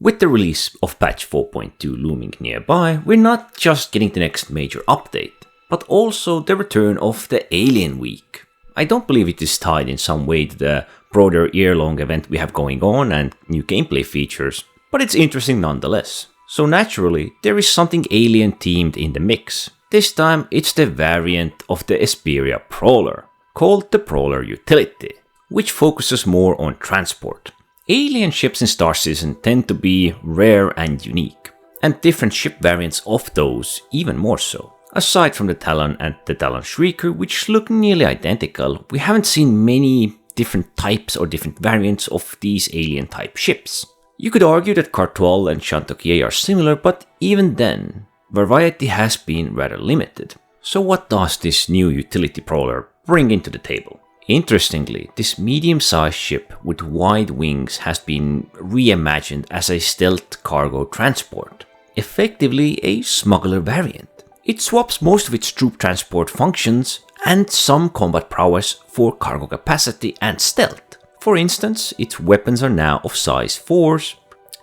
With the release of patch 4.2 looming nearby, we're not just getting the next major update, but also the return of the Alien Week. I don't believe it is tied in some way to the broader year-long event we have going on and new gameplay features, but it's interesting nonetheless. So naturally, there is something alien themed in the mix. This time it's the variant of the Esperia Prowler, called the Prowler Utility, which focuses more on transport. Alien ships in Star Citizen tend to be rare and unique, and different ship variants of those even more so. Aside from the Talon and the Talon Shrieker, which look nearly identical, we haven't seen many different types or different variants of these alien type ships. You could argue that Cartual and Chantokier are similar, but even then, variety has been rather limited. So what does this new utility prowler bring into the table? Interestingly, this medium-sized ship with wide wings has been reimagined as a stealth cargo transport, effectively a smuggler variant. It swaps most of its troop transport functions and some combat prowess for cargo capacity and stealth. For instance, its weapons are now of size 4s,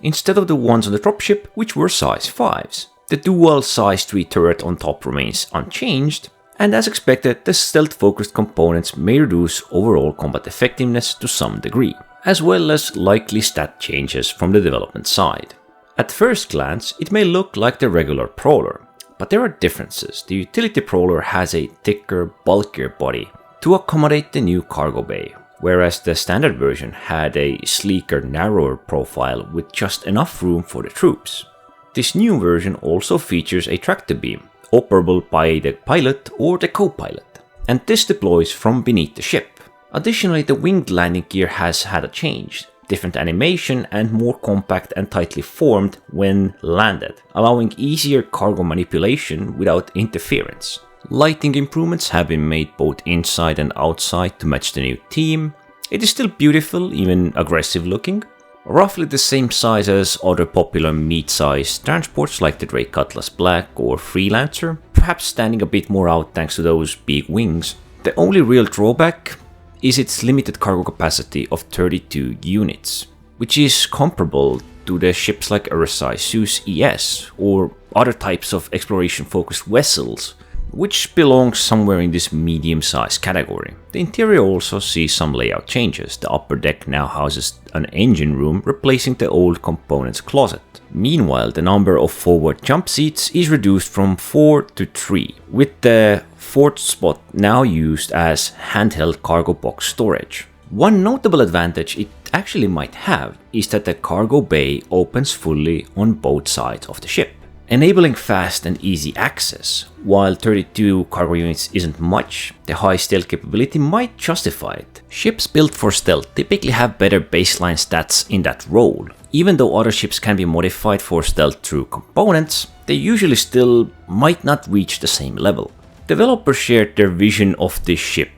instead of the ones on the dropship which were size 5s. The dual size 3 turret on top remains unchanged, and as expected, the stealth-focused components may reduce overall combat effectiveness to some degree, as well as likely stat changes from the development side. At first glance, it may look like the regular Prowler, but there are differences. The utility Prowler has a thicker, bulkier body to accommodate the new cargo bay, whereas the standard version had a sleeker, narrower profile with just enough room for the troops. This new version also features a tractor beam, operable by the pilot or the co-pilot, and this deploys from beneath the ship. Additionally, the winged landing gear has had a change, different animation and more compact and tightly formed when landed, allowing easier cargo manipulation without interference. Lighting improvements have been made both inside and outside to match the new theme. It is still beautiful, even aggressive looking. Roughly the same size as other popular mid-sized transports like the Drake Cutlass Black or Freelancer, perhaps standing a bit more out thanks to those big wings. The only real drawback is its limited cargo capacity of 32 units, which is comparable to the ships like RSI Zeus ES or other types of exploration-focused vessels, which belongs somewhere in this medium-sized category. The interior also sees some layout changes. The upper deck now houses an engine room, replacing the old components closet. Meanwhile, the number of forward jump seats is reduced from 4 to 3, with the fourth spot now used as handheld cargo box storage. One notable advantage it actually might have is that the cargo bay opens fully on both sides of the ship, enabling fast and easy access. While 32 cargo units isn't much, the high stealth capability might justify it. Ships built for stealth typically have better baseline stats in that role. Even though other ships can be modified for stealth through components, they usually still might not reach the same level. Developers shared their vision of this ship.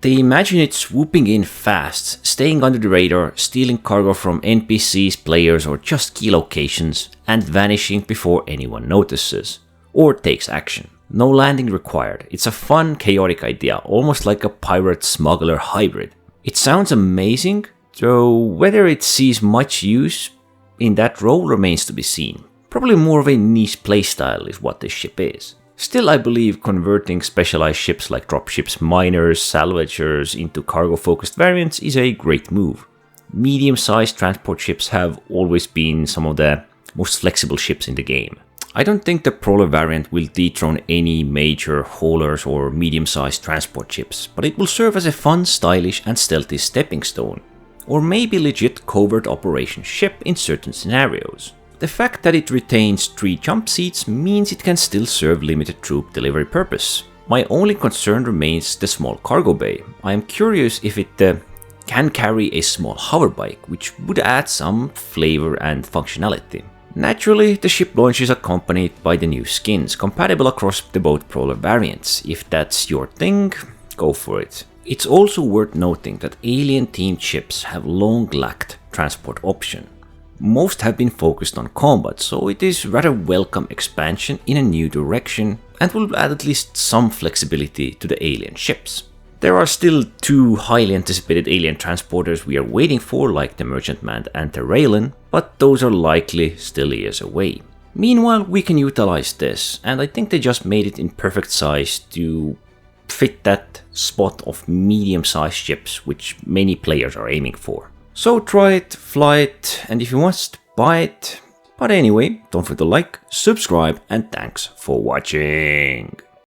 They imagine it swooping in fast, staying under the radar, stealing cargo from NPCs, players, or just key locations, and vanishing before anyone notices or takes action. No landing required. It's a fun, chaotic idea, almost like a pirate-smuggler hybrid. It sounds amazing, though whether it sees much use in that role remains to be seen. Probably more of a niche playstyle is what this ship is. Still, I believe converting specialized ships like dropships, miners, salvagers into cargo-focused variants is a great move. Medium-sized transport ships have always been some of the most flexible ships in the game. I don't think the Prowler variant will dethrone any major haulers or medium-sized transport ships, but it will serve as a fun, stylish and stealthy stepping stone, or maybe legit covert operation ship in certain scenarios. The fact that it retains 3 jump seats means it can still serve limited troop delivery purpose. My only concern remains the small cargo bay. I am curious if it can carry a small hover bike, which would add some flavor and functionality. Naturally, the ship launch is accompanied by the new skins, compatible across the both Prowler variants. If that's your thing, go for it. It's also worth noting that alien-themed ships have long lacked transport option. Most have been focused on combat, so it is rather welcome expansion in a new direction and will add at least some flexibility to the alien ships. There are still 2 highly anticipated alien transporters we are waiting for, like the Merchantman and the Raylan, but those are likely still years away. Meanwhile, we can utilize this, and I think they just made it in perfect size to fit that spot of medium-sized ships which many players are aiming for. So try it, fly it, and if you must, buy it. But anyway, don't forget to like, subscribe, and thanks for watching.